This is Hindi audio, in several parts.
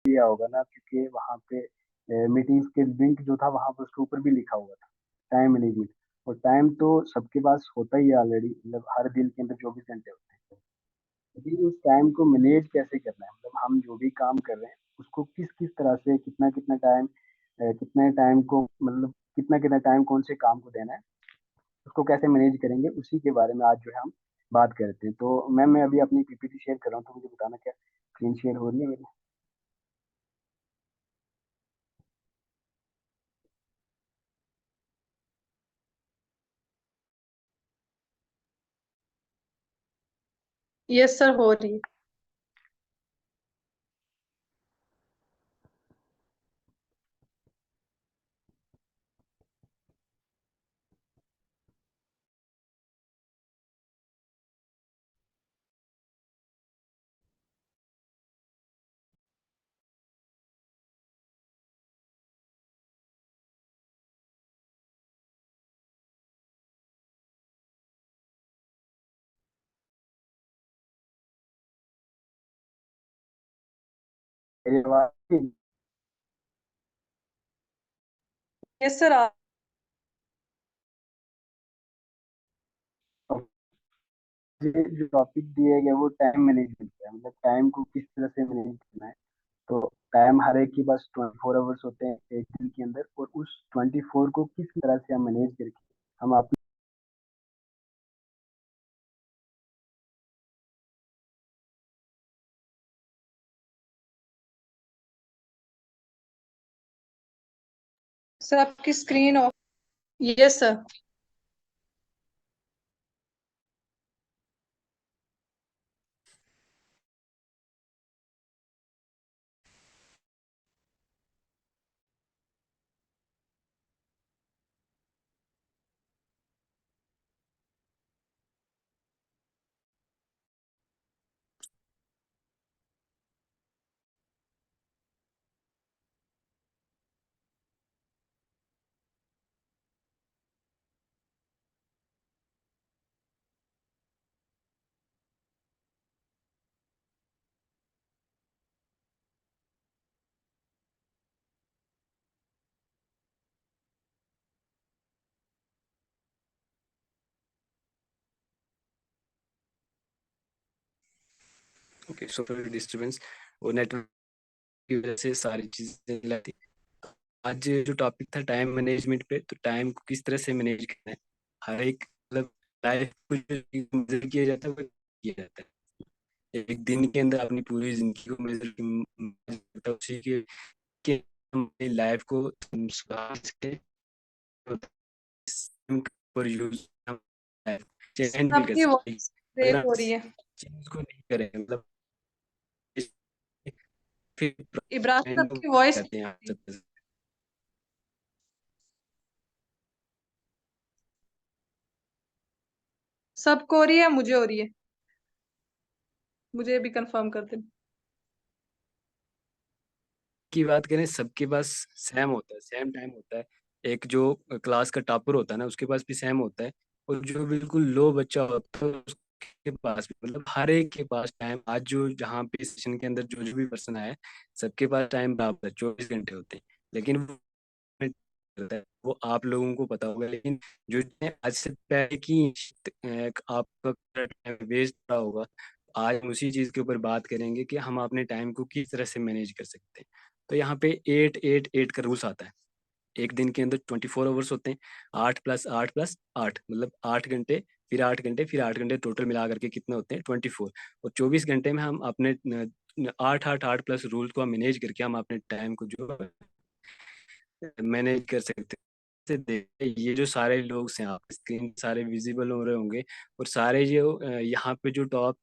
दिया होगा ना, क्योंकि वहाँ पे मीटिंग्स के लिंक जो था वहाँ पर उसके ऊपर भी लिखा हुआ था टाइम मैनेजमेंट। और टाइम तो सबके पास होता ही है ऑलरेडी, मतलब हर दिन के अंदर 24 घंटे होते हैं। लेकिन उस टाइम को मैनेज कैसे करना है, मतलब हम जो भी काम कर रहे हैं उसको किस किस तरह से, कितना कितना टाइम, कितने टाइम को, मतलब कितना कितना टाइम कौन से काम को देना है, उसको कैसे मैनेज करेंगे, उसी के बारे में आज जो है हम बात करते हैं। तो मैम मैं अभी अपनी पीपीटी शेयर कर रहा हूँ, तो मुझे बताना क्या स्क्रीन शेयर हो रही है मेरी। यस सर, हो रही है। मेरी आवाज यस सर। ये जो टॉपिक दिए गए वो टाइम मैनेजमेंट का है, मतलब टाइम को किस तरह से मैनेज करना है। तो टाइम हर एक के पास 24 आवर्स होते हैं एक दिन के अंदर, और उस 24 को किस तरह से हम मैनेज करके हम अपने। सर आपकी screen of. Yes sir. Okay, so disturbance और नेटवर्क की वजह से सारी चीजें लाती। आज जो टॉपिक था टाइम मैनेजमेंट पे, तो टाइम को किस तरह से मैनेज करना है। हर एक मतलब लाइफ को जो मेजर किया जाता है वो किया जाता है एक दिन के अंदर अपनी पूरी जिंदगी को मेजर करता है उसी के हम अपनी लाइफ को सुधार सके पर यूज चेंज सर भी कर आपकी सकते हैं। वॉइस अगर ब्रेक हम हो इस रही है। चीज को नहीं करें, मतलब फिर इब्राज सर आपकी वॉइस कहते हैं सबको हो रही है, मुझे हो रही है। मुझे भी कंफर्म कर दें। की बात करें, सबके पास सेम होता है, सेम टाइम होता है। एक जो क्लास का टॉपर होता है ना, उसके पास भी सेम होता है। और जो बिल्कुल लो बच्चा होता है उसके पास भी, मतलब हर एक के पास टाइम, आज जो जहाँ पे सेशन के अंदर जो जो भी पर्सन आया है, सबके पास टाइम बराबर है, 24 घंटे होते हैं। लेकिन वो चलता है, वो आप लोगों को पता होगा। लेकिन जो आज से पहले की आपका टाइम वेस्ट रहा होगा, आज हम उसी चीज के ऊपर बात करेंगे कि हम अपने टाइम को किस तरह से मैनेज कर सकते हैं। तो यहाँ पे 8 8 8 का रूल्स आता है। एक दिन के अंदर 24 आवर्स होते हैं। 8 + 8 + 8 मतलब 8 घंटे, फिर 8 घंटे, फिर 8 घंटे, टोटल मिला करके कितने होते हैं 24। और 24 घंटे में हम अपने 8 8 8 प्लस रूल को मैनेज करके हम अपने टाइम को जो मैनेज कर सकते हैं। से देखिए, ये जो सारे लोग हैं, आप स्क्रीन सारे विजिबल हो रहे होंगे। और सारे जो यहाँ पे जो टॉप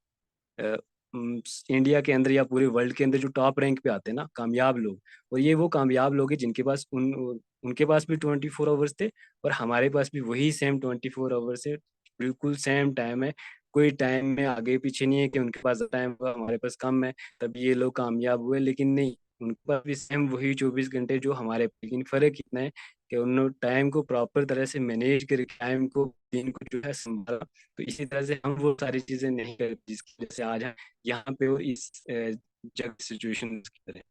इंडिया के अंदर या पूरे वर्ल्ड के अंदर जो टॉप रैंक पे आते हैं ना कामयाब लोग, और ये वो कामयाब लोग हैं जिनके पास उनके पास भी 24 आवर्स थे, और हमारे पास भी वही सेम 24 आवर्स है। बिल्कुल सेम टाइम है। कोई टाइम में आगे पीछे नहीं है कि उनके पास टाइम हुआ हमारे पास कम है तब ये लोग कामयाब हुए, लेकिन नहीं, उनके पास भी सेम वही 24 घंटे जो हमारे। लेकिन फर्क इतना है कि उन्होंने टाइम को प्रॉपर तरह से मैनेज करके टाइम को, दिन को जो है संभाला। तो इसी तरह से हम वो सारी चीजें नहीं करते जिसकी वजह से आज हम यहाँ पे वो इस जग सिचुएशन की तरह।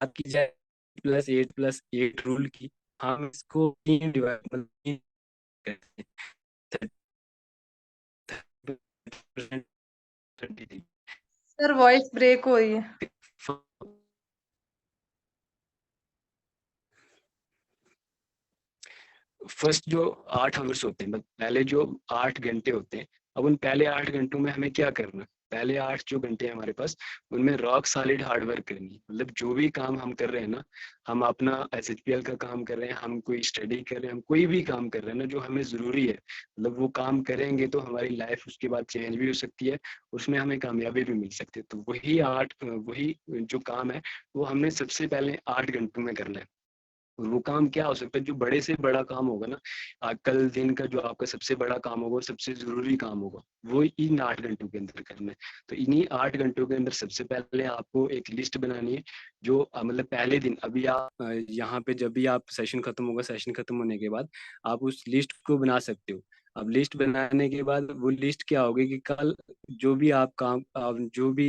की जाए +8 + 8 रूल की, हम इसको तीन डिवाइड मतलब तीन करते हैं, 30%, 33। सर वॉइस ब्रेक हो रही है। फर्स्ट जो 8 आवर्स होते हैं, मतलब पहले जो 8 घंटे होते हैं, अब उन पहले 8 घंटों में हमें क्या करना है? पहले 8 जो घंटे हैं हमारे पास, उनमें रॉक सॉलिड हार्डवर्क करनी है। मतलब जो भी काम हम कर रहे हैं ना, हम अपना SHPL का काम कर रहे हैं, हम कोई स्टडी कर रहे हैं, हम कोई भी काम कर रहे हैं ना जो हमें ज़रूरी है, मतलब वो काम करेंगे तो हमारी लाइफ उसके बाद चेंज भी हो सकती है, उसमें हमें कामयाबी भी मिल सकती है। तो वही जो काम है वो हमने सबसे पहले 8 घंटों में करना है। और वो काम क्या हो सकता है? जो बड़े से बड़ा काम होगा ना, कल दिन का जो आपका सबसे बड़ा काम होगा, सबसे जरूरी काम होगा, वो इन 8 घंटों के अंदर करना है। तो इन्हीं 8 घंटों के अंदर सबसे पहले आपको एक लिस्ट बनानी है, जो मतलब पहले दिन अभी आप यहाँ पे जब भी आप सेशन खत्म होगा, सेशन खत्म होने के बाद आप उस लिस्ट को बना सकते हो। अब लिस्ट बनाने के बाद वो लिस्ट क्या होगी कि कल जो भी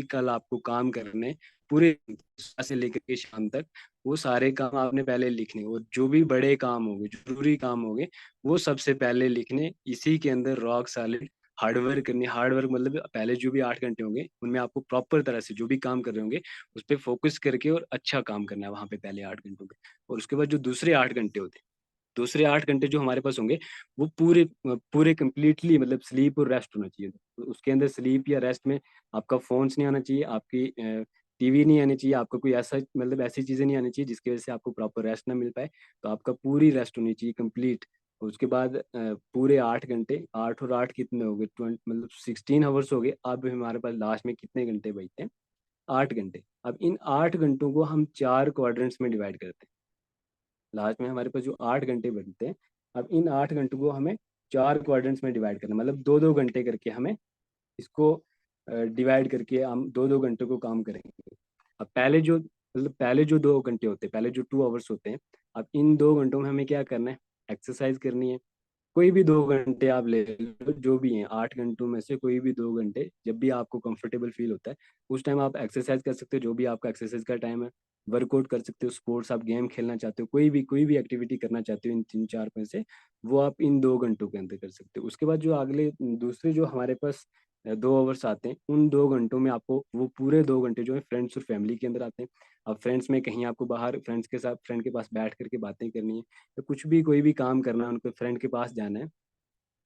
कल आपको काम करने, पूरे सुबह से लेकर के शाम तक, वो सारे काम आपने पहले लिखने, और जो भी बड़े काम होंगे, जरूरी काम होंगे, वो सबसे पहले लिखने। इसी के अंदर रॉक सॉलिड हार्डवर्क करनी। हार्डवर्क मतलब पहले जो भी 8 घंटे होंगे उनमें आपको प्रॉपर तरह से जो भी काम कर रहे होंगे उस पर फोकस करके और अच्छा काम करना है वहां पे पहले 8 घंटों पे। और उसके बाद जो दूसरे 8 घंटे होते हैं, दूसरे 8 घंटे जो हमारे पास होंगे, वो पूरे पूरे कंप्लीटली मतलब स्लीप और रेस्ट होना चाहिए। तो उसके अंदर स्लीप या रेस्ट में आपका फोन्स नहीं आना चाहिए, आपकी टीवी नहीं आनी चाहिए, आपका कोई ऐसा मतलब ऐसी चीजें नहीं आनी चाहिए जिसकी वजह से आपको प्रॉपर रेस्ट ना मिल पाए। तो आपका पूरी रेस्ट होनी चाहिए कंप्लीट। उसके बाद पूरे 8 घंटे, 8 और 8 कितने हो गए? 20 मतलब 16 आवर्स हो गए। अब हमारे पास लास्ट में कितने घंटे बचते हैं? 8 घंटे। अब इन 8 घंटों को हम 4 क्वाड्रेंट्स में डिवाइड करते हैं। लास्ट में हमारे पास जो 8 घंटे बनते हैं, अब इन 8 घंटों को हमें 4 क्वाड्रेंट्स में डिवाइड करना, मतलब 2-2 घंटे करके हमें इसको डिवाइड करके हम 2-2 घंटे को काम करेंगे। अब पहले जो 2 घंटे होते हैं, पहले जो 2 आवर्स होते हैं, अब इन 2 घंटों में हमें क्या करना है? एक्सरसाइज करनी है। कोई भी 2 घंटे आप ले लो, जो भी हैं 8 घंटों में से कोई भी 2 घंटे, जब भी आपको कंफर्टेबल फील होता है उस टाइम आप एक्सरसाइज कर सकते हो, जो भी आपका एक्सरसाइज का टाइम है। वर्कआउट कर सकते हो, स्पोर्ट्स, आप गेम खेलना चाहते हो, कोई भी एक्टिविटी करना चाहते हो इन 3-4 में से, वो आप इन 2 घंटों के अंदर कर सकते हो। उसके बाद जो अगले दूसरे जो हमारे पास 2 आवर्स आते हैं, उन 2 घंटों में आपको वो पूरे 2 घंटे जो है फ्रेंड्स और फैमिली के अंदर आते हैं। अब फ्रेंड्स में कहीं आपको बाहर फ्रेंड्स के साथ, फ्रेंड के पास बैठ करके बातें करनी है, तो कुछ भी कोई भी काम करना है, उनको फ्रेंड के पास जाना है,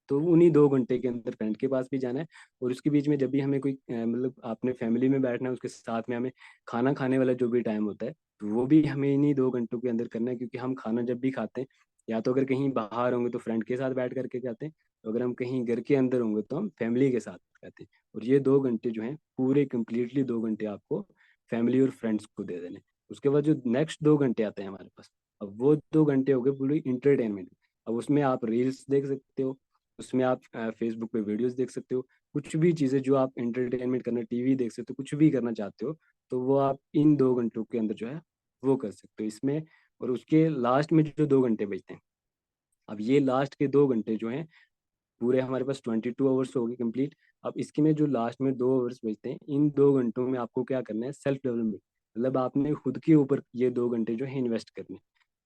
तो उन्हीं 2 घंटे के अंदर फ्रेंड के पास भी जाना है। और उसके बीच में जब भी हमें कोई मतलब अपने फैमिली में बैठना है, उसके साथ में हमें खाना खाने वाला जो भी टाइम होता है, तो वो भी हमें इन्हीं 2 घंटों के अंदर करना है। क्योंकि हम खाना जब भी खाते हैं, या तो अगर कहीं बाहर होंगे तो फ्रेंड के साथ बैठ करके खाते हैं, तो अगर हम कहीं घर के अंदर होंगे तो हम फैमिली के साथ खाते हैं। और ये 2 घंटे जो हैं पूरे कंप्लीटली 2 घंटे आपको फैमिली और फ्रेंड्स को दे देने। उसके बाद जो नेक्स्ट 2 घंटे आते हैं हमारे पास, अब वो 2 घंटे हो गए पूरी इंटरटेनमेंट। अब उसमें आप रील्स देख सकते हो, उसमें आप फेसबुक पे वीडियोस देख सकते हो, कुछ भी चीज़ें जो आप एंटरटेनमेंट करना, टीवी देख सकते हो, कुछ भी करना चाहते हो, तो वो आप इन 2 घंटों के अंदर जो है वो कर सकते हो इसमें। और उसके लास्ट में जो 2 घंटे बचते हैं, अब ये लास्ट के 2 घंटे जो हैं, पूरे हमारे पास 22 आवर्स हो गए कंप्लीट। अब इसके में जो लास्ट में 2 आवर्स बचते हैं, इन 2 घंटों में आपको क्या करना है? सेल्फ डेवलपमेंट, मतलब आपने खुद के ऊपर ये 2 घंटे जो है इन्वेस्ट करने हैं।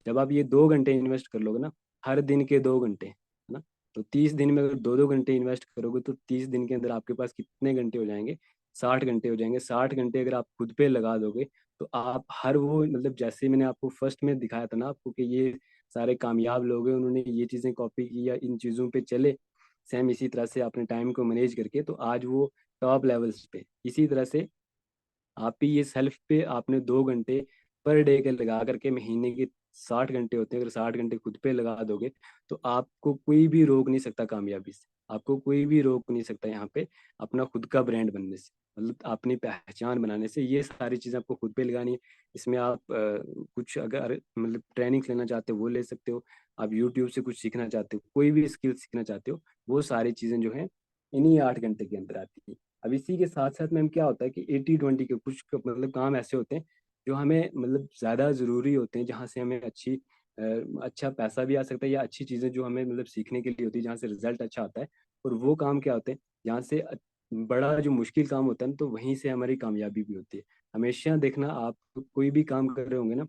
जब आप ये 2 घंटे इन्वेस्ट कर लोगे ना, हर दिन के 2 घंटे, है ना, तो 30 दिन में अगर 2-2 घंटे इन्वेस्ट करोगे तो 30 दिन के अंदर आपके पास कितने घंटे हो जाएंगे? 60 घंटे हो जाएंगे। 60 घंटे अगर आप खुद पे लगा दोगे, तो आप हर वो मतलब जैसे मैंने आपको फर्स्ट में दिखाया था ना आपको कि ये सारे कामयाब लोग हैं, उन्होंने ये चीज़ें कॉपी की या इन चीज़ों पे चले, सेम इसी तरह से अपने टाइम को मैनेज करके, तो आज वो टॉप लेवल्स पे। इसी तरह से आप भी ये सेल्फ पे आपने 2 घंटे पर डे के लगा करके, महीने के 60 घंटे होते हैं, अगर 60 घंटे खुद पे लगा दोगे, तो आपको कोई भी रोक नहीं सकता कामयाबी से। आपको कोई भी रोक नहीं सकता यहाँ पे अपना खुद का ब्रांड बनने से, मतलब अपनी पहचान बनाने से। ये सारी चीज़ें आपको खुद पे लगानी है। इसमें आप कुछ अगर मतलब ट्रेनिंग लेना चाहते हो वो ले सकते हो, आप यूट्यूब से कुछ सीखना चाहते हो, कोई भी स्किल सीखना चाहते हो, वो सारी चीज़ें जो है इन्हीं 8 घंटे के अंदर आती है। अब इसी के साथ साथ मैम क्या होता है कि 80-20 के कुछ मतलब काम ऐसे होते हैं जो हमें मतलब ज़्यादा ज़रूरी होते हैं, जहाँ से हमें अच्छा पैसा भी आ सकता है, या अच्छी चीज़ें जो हमें मतलब सीखने के लिए होती है, जहाँ से रिजल्ट अच्छा आता है। और वो काम क्या होते हैं जहाँ से बड़ा जो मुश्किल काम होता है ना, तो वहीं से हमारी कामयाबी भी होती है। हमेशा देखना, आप कोई भी काम कर रहे होंगे ना,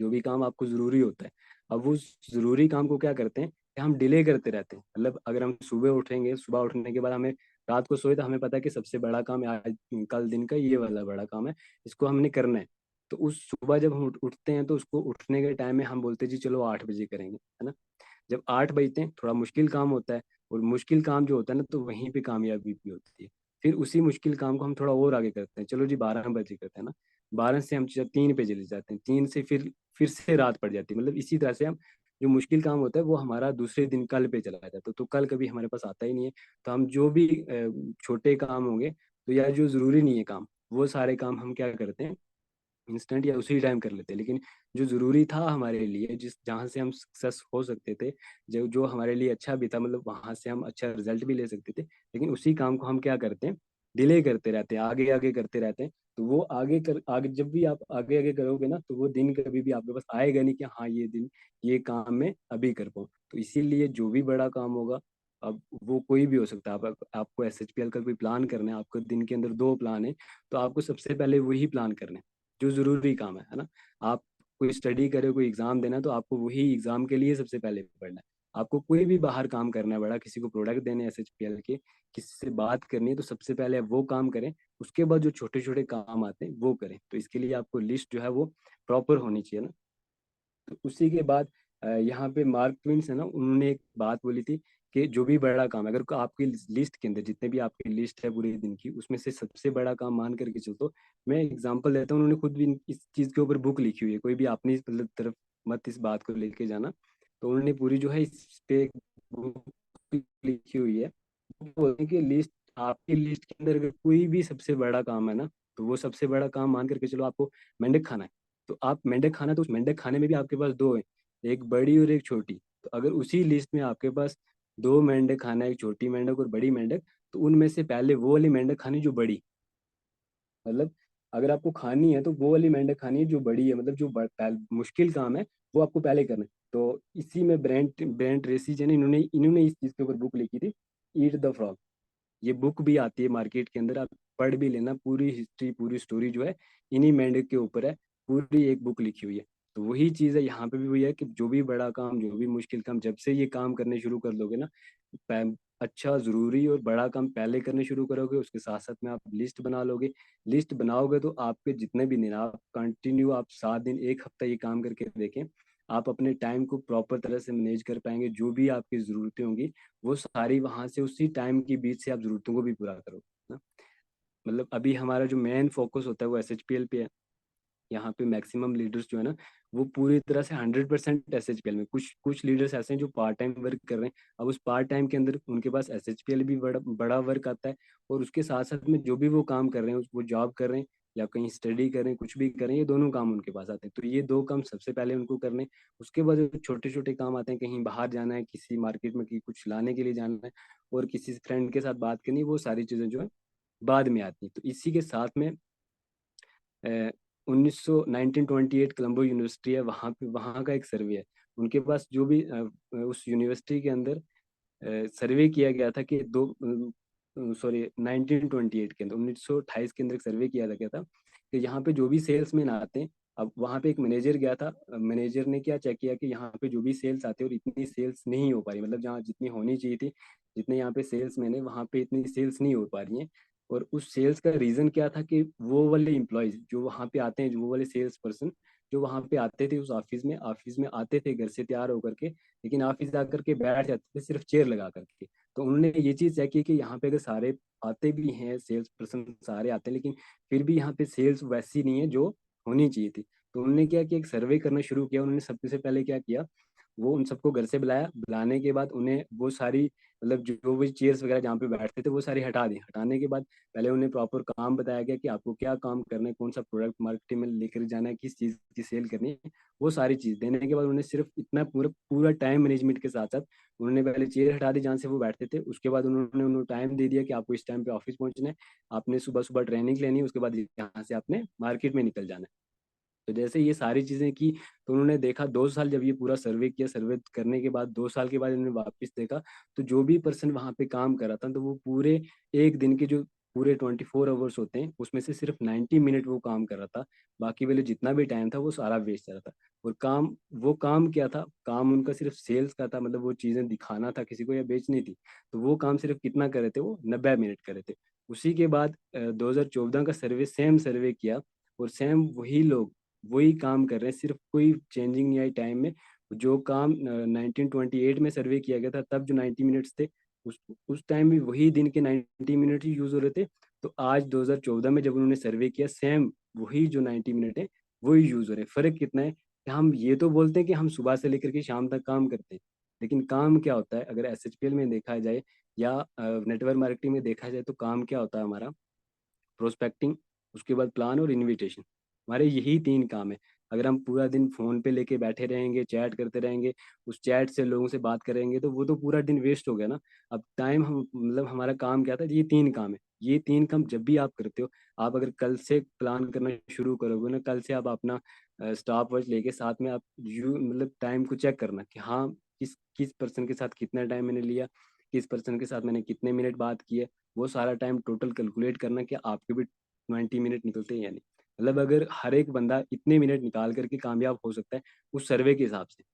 जो भी काम आपको जरूरी होता है, अब वो जरूरी काम को क्या करते हैं कि हम डिले करते रहते हैं। मतलब अगर हम सुबह उठेंगे, सुबह उठने के बाद हमें रात को सोए, तो हमें पता है कि सबसे बड़ा काम है आज, कल दिन का ये वाला बड़ा काम है, इसको हमने करना है। तो उस सुबह जब हम उठते हैं, तो उसको उठने के टाइम में हम बोलते हैं जी चलो 8 बजे करेंगे, है ना। जब 8 बजते हैं, थोड़ा मुश्किल काम होता है, और मुश्किल काम जो होता है ना, तो वहीं पे कामयाबी भी होती है। फिर उसी मुश्किल काम को हम थोड़ा और आगे करते हैं, चलो जी 12 बजे करते हैं ना, 12 से हम 3 पे चले जाते हैं, 3 से फिर से रात पड़ जाती है। मतलब इसी तरह से हम, जो मुश्किल काम होता है वो हमारा दूसरे दिन कल पे चला जाता है, तो कल कभी हमारे पास आता ही नहीं है। तो हम जो भी छोटे काम होंगे, तो या जो जरूरी नहीं है काम, वो सारे काम हम क्या करते हैं, इंस्टेंट या उसी टाइम कर लेते हैं। लेकिन जो जरूरी था हमारे लिए, जिस जहाँ से हम सक्सेस हो सकते थे, जो जो हमारे लिए अच्छा भी था, मतलब वहां से हम अच्छा रिजल्ट भी ले सकते थे, लेकिन उसी काम को हम क्या करते हैं, डिले करते रहते हैं, आगे आगे करते रहते हैं। तो वो आगे जब भी आप आगे आगे करोगे ना, तो वो दिन कभी भी आपके पास आएगा नहीं कि हाँ ये दिन, ये काम मैं अभी कर पाऊँ। तो इसीलिए जो भी बड़ा काम होगा, अब वो कोई भी हो सकता है, आपको SHPL का कोई प्लान करना है, आपको दिन के अंदर 2 प्लान है, तो आपको सबसे पहले वही प्लान करना है जो जरूरी काम है ना। आप कोई स्टडी करे, कोई एग्जाम देना है, तो आपको वही एग्जाम के लिए सबसे पहले पढ़ना है। आपको कोई भी बाहर काम करना है बड़ा, किसी को प्रोडक्ट देने SHPL के, किसी से बात करनी है, तो सबसे पहले आप वो काम करें। उसके बाद जो छोटे छोटे काम आते हैं वो करें। तो इसके लिए आपको लिस्ट जो है वो प्रॉपर होनी चाहिए ना। तो उसी के बाद यहाँ पे मार्क ट्वेन्स है ना, उन्होंने एक बात बोली थी कि जो भी बड़ा काम है, अगर आपकी लिस्ट के अंदर जितने भी आपकी लिस्ट है पूरे दिन की, उसमें से सबसे बड़ा काम मान करके चलो, तो मैं एग्जांपल देता हूँ, उन्होंने खुद भी इस चीज़ के ऊपर बुक लिखी हुई है, कोई भी अपनी मतलब तरफ मत इस बात को लेके जाना। तो उन्होंने पूरी जो है इस पे एक बुक लिखी हुई है। वो बोलते हैं कि लिस्ट, आपकी लिस्ट के अंदर अगर कोई भी सबसे बड़ा काम है ना, तो वो सबसे बड़ा काम मान करके चलो आपको मेंढक खाना है। तो आप मेंढक खाना, तो उस मेंढक खाने में भी आपके पास दो है, एक बड़ी और एक छोटी। तो अगर उसी लिस्ट में आपके पास 2 मेंढक खाना है, एक छोटी मेंढक और बड़ी मेंढक, तो उनमें से पहले वो वाली मेंढक खानी जो बड़ी, मतलब अगर आपको खानी है तो वो वाली मेंढक खानी है जो बड़ी है, मतलब जो मुश्किल काम है वो आपको पहले करना है। तो इसी में ब्रेंट ब्रेंट ट्रेसी जो है ना, इन्होंने इन्होंने इस चीज के ऊपर बुक लिखी थी, ईट द फ्रॉग। ये बुक भी आती है मार्केट के अंदर, आप पढ़ भी लेना, पूरी हिस्ट्री पूरी स्टोरी जो है इन्हीं मेंढक के ऊपर है, पूरी एक बुक लिखी हुई है। तो वही चीज़ है यहाँ पे भी, वही है कि जो भी बड़ा काम, जो भी मुश्किल काम, जब से ये काम करने शुरू कर लोगे ना, अच्छा जरूरी और बड़ा काम पहले करने शुरू करोगे, उसके साथ साथ में आप लिस्ट बना लोगे। लिस्ट बनाओगे तो आपके जितने भी दिन, आप कंटिन्यू आप 7 दिन, एक हफ्ता ये काम करके देखें, आप अपने टाइम को प्रॉपर तरह से मैनेज कर पाएंगे। जो भी आपकी ज़रूरतें होंगी, वो सारी वहां से उसी टाइम के बीच से आप जरूरतों को भी पूरा करो ना। मतलब अभी हमारा जो मेन फोकस होता है वो SHPL पे है। यहाँ पे मैक्सिमम लीडर्स जो है ना, वो पूरी तरह से 100% SHPL में, कुछ कुछ लीडर्स ऐसे हैं जो पार्ट टाइम वर्क कर रहे हैं। अब उस पार्ट टाइम के अंदर उनके पास SHPL भी बड़ा बड़ा वर्क आता है, और उसके साथ साथ में जो भी वो काम कर रहे हैं, वो जॉब कर रहे हैं या कहीं स्टडी कर रहे हैं, कुछ भी कर रहे हैं, ये दोनों काम उनके पास आते हैं। तो ये 2 काम सबसे पहले उनको करने। उसके बाद छोटे छोटे काम आते हैं, कहीं बाहर जाना है, किसी मार्केट में कि कुछ लाने के लिए जाना है, और किसी फ्रेंड के साथ बात करनी है, वो सारी चीज़ें जो है बाद में आती हैं। तो इसी के साथ में 1928 कोलंबो यूनिवर्सिटी है, वहाँ पे वहाँ का एक सर्वे है। उनके पास जो भी उस यूनिवर्सिटी के अंदर सर्वे किया गया था कि दो, सॉरी 1928 के अंदर, 1928 के अंदर एक सर्वे किया गया था कि यहाँ पे जो भी सेल्समैन आते हैं, अब वहाँ पे एक मैनेजर गया था। मैनेजर ने क्या चेक किया कि यहाँ पे जो भी सेल्स आते हैं और इतनी सेल्स नहीं हो पा रही, मतलब जहाँ जितनी होनी चाहिए थी, जितने यहाँ पे सेल्समैन है वहाँ पे इतनी सेल्स नहीं हो पा रही हैं। और उस सेल्स का रीजन क्या था कि वो वाले इम्प्लॉयज जो वहाँ पे आते हैं, जो वो वाले सेल्स पर्सन जो वहाँ पे आते थे, उस ऑफिस में आते थे घर से तैयार होकर के, लेकिन ऑफिस आकर के बैठ जाते थे सिर्फ चेयर लगा करके। तो उन्होंने ये चीज़ चेक की कि यहाँ पे अगर सारे आते भी हैं, सेल्स पर्सन सारे आते हैं, लेकिन फिर भी यहाँ पे सेल्स वैसी नहीं है जो होनी चाहिए थी। तो उन्होंने क्या किया, एक सर्वे करना शुरू किया। उन्होंने सबसे पहले क्या किया, वो उन सबको घर से बुलाया, बुलाने के बाद उन्हें वो सारी, मतलब जो भी चेयर्स वगैरह जहाँ पे बैठते थे वो सारी हटा दी। हटाने के बाद पहले उन्हें प्रॉपर काम बताया गया कि आपको क्या काम करना है, कौन सा प्रोडक्ट मार्केट में लेकर जाना है, किस चीज़ की सेल करनी है। वो सारी चीज़ देने के बाद उन्हें सिर्फ इतना पूरा पूरा टाइम मैनेजमेंट के साथ साथ उन्होंने पहले चेयर हटा दी जहाँ से वो बैठते थे। उसके बाद उन्होंने उन्हें टाइम दे दिया कि आपको इस टाइम पे ऑफिस पहुंचना है, आपने सुबह सुबह ट्रेनिंग लेनी है, उसके बाद यहाँ से आपने मार्केट में निकल जाना है। तो जैसे ये सारी चीजें की, तो उन्होंने देखा 2 साल जब ये पूरा सर्वे किया, सर्वे करने के बाद 2 साल के बाद इन्होंने वापस देखा, तो जो भी पर्सन वहां पे काम कर रहा था, तो वो पूरे एक दिन के जो पूरे 24 आवर्स होते हैं उसमें से सिर्फ 90 मिनट वो काम कर रहा था, बाकी वाले जितना भी टाइम था वो सारा वेस्ट कर रहा था। और वो काम क्या था, काम उनका सिर्फ सेल्स का था, मतलब वो चीज़ें दिखाना था किसी को या बेचनी थी। तो वो काम सिर्फ कितना कर रहे थे, वो 90 मिनट कर रहे थे। उसी के बाद 2014 का सर्वे, सेम सर्वे किया, और सेम वही लोग वही काम कर रहे हैं, सिर्फ कोई चेंजिंग नहीं आई टाइम में। जो काम 1928 में सर्वे किया गया था तब जो 90 मिनट्स थे, उस टाइम भी वही दिन के 90 मिनट ही यूज हो रहे थे। तो आज 2014 में जब उन्होंने सर्वे किया, सेम वही जो 90 मिनट है वही यूज हो रहे हैं। फर्क कितना है कि हम ये तो बोलते हैं कि हम सुबह से लेकर के शाम तक काम करते हैं, लेकिन काम क्या होता है अगर एसएचपीएल में देखा जाए या नेटवर्क मार्केटिंग में देखा जाए, तो काम क्या होता है हमारा, प्रोस्पेक्टिंग, उसके बाद प्लान और इनविटेशन। हमारे यही 3 काम है। अगर हम पूरा दिन फोन पे लेके बैठे रहेंगे, चैट करते रहेंगे, उस चैट से लोगों से बात करेंगे, तो वो तो पूरा दिन वेस्ट हो गया ना। अब टाइम हम मतलब हमारा काम क्या था, ये 3 काम है। ये 3 काम जब भी आप करते हो, आप अगर कल से प्लान करना शुरू करोगे ना, कल से आप अपना स्टॉप वॉच लेके साथ में आप मतलब टाइम को चेक करना कि हाँ किस किस पर्सन के साथ कितना टाइम मैंने लिया, किस पर्सन के साथ मैंने कितने मिनट बात किए, वो सारा टाइम टोटल कैलकुलेट करना कि आपके भी 20 मिनट निकलते हैं या नहीं। मतलब अगर हर एक बंदा इतने मिनट निकाल करके कामयाब हो सकता है उस सर्वे के हिसाब से,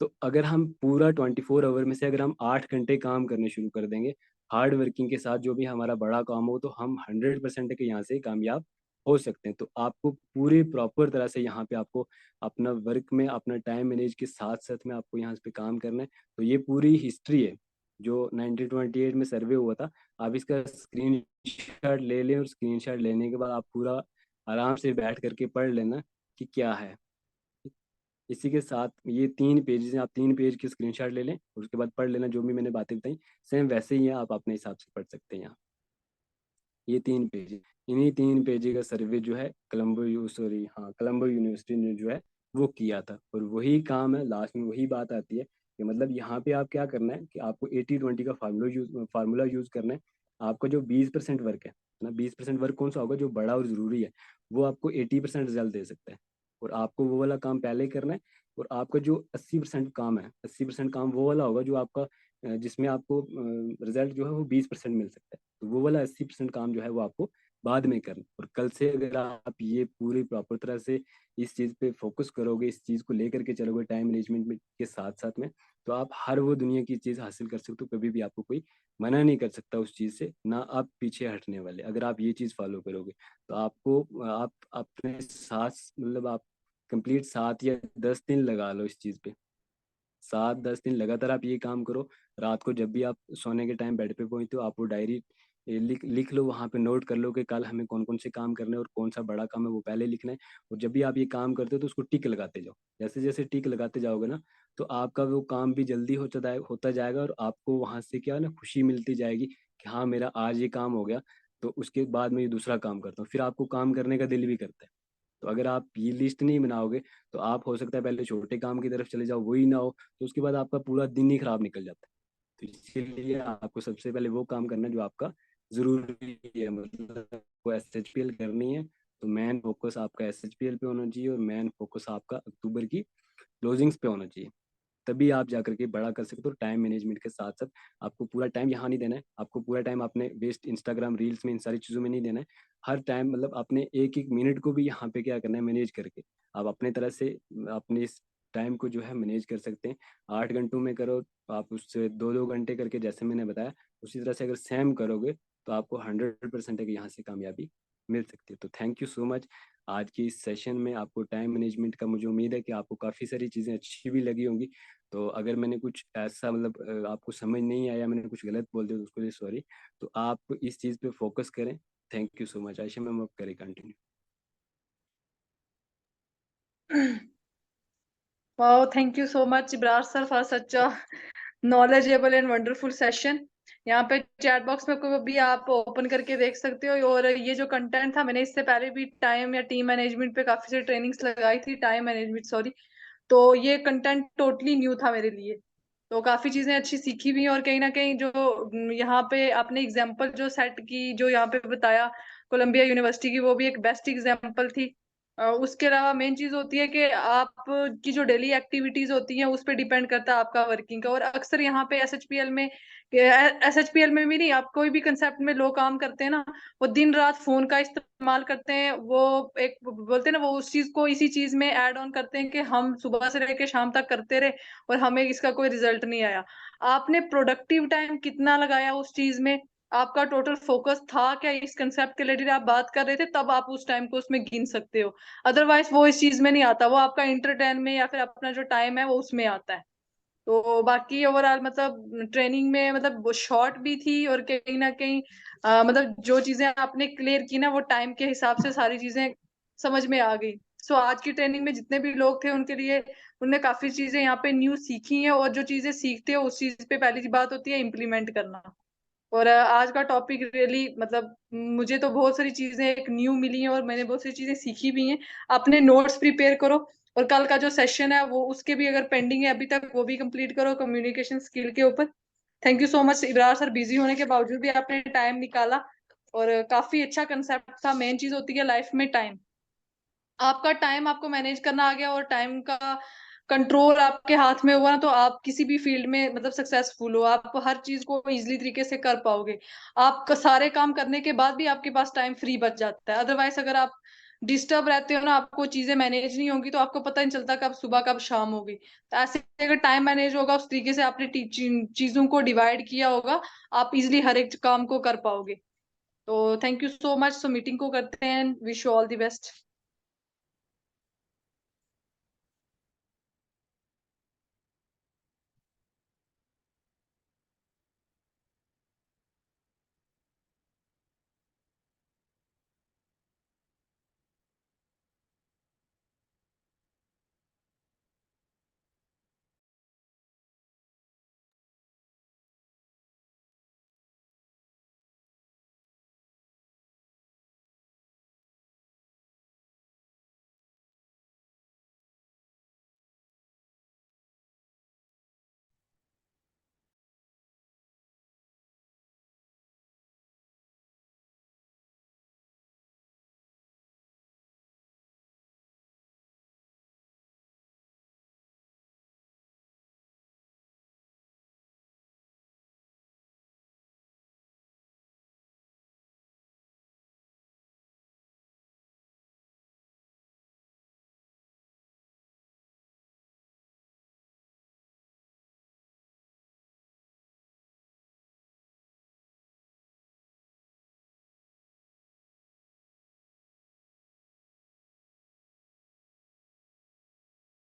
तो अगर हम पूरा 24 आवर में से अगर हम 8 घंटे काम करने शुरू कर देंगे हार्ड वर्किंग के साथ, जो भी हमारा बड़ा काम हो, तो हम 100% के यहाँ से कामयाब हो सकते हैं। तो आपको पूरी प्रॉपर तरह से यहाँ पे आपको अपना वर्क में अपना टाइम मैनेज के साथ साथ में आपको यहाँ पे काम करना है। तो ये पूरी हिस्ट्री है जो 1928 में सर्वे हुआ था। आप इसका स्क्रीनशॉट ले लें, और स्क्रीनशॉट लेने के बाद आप पूरा आराम से बैठ करके पढ़ लेना कि क्या है। इसी के साथ ये 3 पेजेस हैं, आप 3 पेज की स्क्रीनशॉट ले लें और उसके बाद पढ़ लेना जो भी मैंने बातें बताई, सेम वैसे ही है, आप अपने हिसाब से पढ़ सकते हैं यहाँ। ये 3 पेज, इन्हीं 3 पेज का सर्वे जो है कोलंबो यूनिवर्सिटी ने जो है वो किया था। और वही काम है, लास्ट में वही बात आती है कि मतलब यहाँ पे आप क्या करना है कि आपको 80-20 का फार्मूला यूज करना है। आपका जो 20% वर्क है ना, 20% वर्क कौन सा होगा जो बड़ा और जरूरी है, वो आपको 80% रिजल्ट दे सकता है। और आपको वो वाला काम पहले ही करना है। और आपका जो 80% काम है, 80% काम वो वाला होगा जो आपका जिसमें आपको रिजल्ट जो है वो 20% मिल सकता है। तो वो वाला 80% काम जो है वो आपको बाद में करना। और कल से अगर आप ये पूरी प्रॉपर तरह से इस चीज़ पे फोकस करोगे, इस चीज़ को लेकर के चलोगे टाइम मैनेजमेंट में के साथ साथ में, तो आप हर वो दुनिया की चीज़ हासिल कर सकते हो। कभी भी आपको कोई मना नहीं कर सकता उस चीज़ से, ना आप पीछे हटने वाले अगर आप ये चीज़ फॉलो करोगे। तो आपको आप अपने साथ मतलब आप कंप्लीट 7 या 10 दिन लगा लो इस चीज़ पे। 7-10 दिन लगातार आप ये काम करो। रात को जब भी आप सोने के टाइम बेड पे पहुंचते हो, आप वो डायरी लिख लिख लो, वहाँ पे नोट कर लो कि कल हमें कौन कौन से काम करने हैं और कौन सा बड़ा काम है वो पहले लिखना है। और जब भी आप ये काम करते हो तो उसको टिक लगाते जाओ। जैसे जैसे टिक लगाते जाओगे ना, तो आपका वो काम भी जल्दी होता जाएगा, और आपको वहाँ से क्या है ना, खुशी मिलती जाएगी कि हाँ मेरा आज ये काम हो गया, तो उसके बाद मैं ये दूसरा काम करता हूँ, फिर आपको काम करने का दिल भी करता है। तो अगर आप ये लिस्ट नहीं बनाओगे, तो आप हो सकता है पहले छोटे काम की तरफ चले जाओ, वही ना हो, तो उसके बाद आपका पूरा दिन ही खराब निकल जाता है। तो इसीलिए आपको सबसे पहले वो काम करना है जो आपका जरूरी है, मतलब वो एसएचपीएल करनी है। तो मेन फोकस आपका एसएचपीएल पे होना चाहिए, और मेन फोकस आपका अक्टूबर की क्लोजिंग्स पे होना चाहिए। तभी आप जाकर के बड़ा कर सकते हो। टाइम मैनेजमेंट के साथ साथ आपको पूरा टाइम यहाँ नहीं देना है, आपको पूरा टाइम अपने वेस्ट इंस्टाग्राम रील्स में इन सारी चीज़ों में नहीं देना है। हर टाइम मतलब अपने एक एक मिनट को भी यहाँ पे क्या करना है, मैनेज करके आप अपने तरह से अपने इस टाइम को जो है मैनेज कर सकते हैं। 8 घंटों में करो, आप उससे 2-2 घंटे करके जैसे मैंने बताया, उसी तरह से अगर सेम करोगे तो आपको 100% है कि यहाँ से कामयाबी मिल सकती है। तो थैंक यू सो मच। आज की इस सेशन में आपको टाइम मैनेजमेंट का मुझे उम्मीद है कि आपको काफ़ी सारी चीज़ें अच्छी भी लगी होंगी। तो अगर मैंने कुछ ऐसा मतलब आपको समझ नहीं आया, मैंने कुछ गलत बोल दिया तो उसके लिए सॉरी। तो आप इस चीज़ पे फोकस करें। Thank you so much. Ayesha ma'am आप करें continue. Wow, thank you so much, Ibrar sir, for such a knowledgeable and wonderful session. यहाँ पे चैट बॉक्स में कोई भी आप ओपन करके देख सकते हो। और ये जो कंटेंट था, मैंने इससे पहले भी टाइम या टीम मैनेजमेंट पे काफी सारी ट्रेनिंग्स लगाई थी, टाइम मैनेजमेंट सॉरी। तो ये कंटेंट टोटली न्यू था मेरे लिए। तो काफी चीजें अच्छी सीखी भी हैं। और कहीं ना कहीं जो यहाँ पे आपने एग्जाम्पल जो सेट की, जो यहाँ पे बताया कोलंबिया यूनिवर्सिटी की, वो भी एक बेस्ट एग्जाम्पल थी। उसके अलावा मेन चीज होती है कि आप की जो डेली एक्टिविटीज होती हैं उस पर डिपेंड करता है आपका वर्किंग का। और अक्सर यहाँ पे एसएचपीएल में भी नहीं, आप कोई भी कंसेप्ट में लोग काम करते हैं ना, वो दिन रात फोन का इस्तेमाल करते हैं। वो एक बोलते हैं ना, वो उस चीज को इसी चीज में ऐड ऑन करते हैं कि हम सुबह से लेकर शाम तक करते रहे और हमें इसका कोई रिजल्ट नहीं आया। आपने प्रोडक्टिव टाइम कितना लगाया उस चीज में, आपका टोटल फोकस था क्या इस कंसेप्ट के रिलेटेड आप बात कर रहे थे, तब आप उस टाइम को उसमें गिन सकते हो। अदरवाइज वो इस चीज में नहीं आता, वो आपका इंटरटेन में या फिर अपना जो टाइम है वो उसमें आता है। तो बाकी ओवरऑल मतलब ट्रेनिंग में मतलब वो शॉर्ट भी थी और कहीं ना कहीं मतलब जो चीजें आपने क्लियर की ना, वो टाइम के हिसाब से सारी चीजें समझ में आ गई। सो आज की ट्रेनिंग में जितने भी लोग थे उनके लिए, उनने काफी चीजें यहाँ पे न्यू सीखी हैं। और जो चीजें सीखते हो उस चीज पे पहली बात होती है इम्प्लीमेंट करना। और आज का टॉपिक रियली मतलब मुझे तो बहुत सारी चीजें एक न्यू मिली हैं और मैंने बहुत सारी चीजें सीखी भी हैं। अपने नोट्स प्रिपेयर करो और कल का जो सेशन है वो उसके भी अगर पेंडिंग है अभी तक वो भी कंप्लीट करो कम्युनिकेशन स्किल के ऊपर। Thank you so much Ibrar sir, busy होने के बावजूद भी आपने टाइम निकाला और काफी अच्छा कंसेप्ट था। मेन चीज होती है लाइफ में टाइम, आपका टाइम आपको मैनेज करना आ गया और टाइम का कंट्रोल आपके हाथ में हुआ ना, तो आप किसी भी फील्ड में मतलब सक्सेसफुल हो, आप हर चीज को इजीली तरीके से कर पाओगे। आप सारे काम करने के बाद भी आपके पास टाइम फ्री बच जाता है। अदरवाइज अगर आप डिस्टर्ब रहते हो ना, आपको चीजें मैनेज नहीं होंगी तो आपको पता नहीं चलता कब सुबह कब शाम होगी। तो ऐसे अगर टाइम मैनेज होगा उस तरीके से आपने चीजों को डिवाइड किया होगा, आप इजिली हर एक काम को कर पाओगे। तो thank you so much. So meeting को करते हैं, wish you all the best.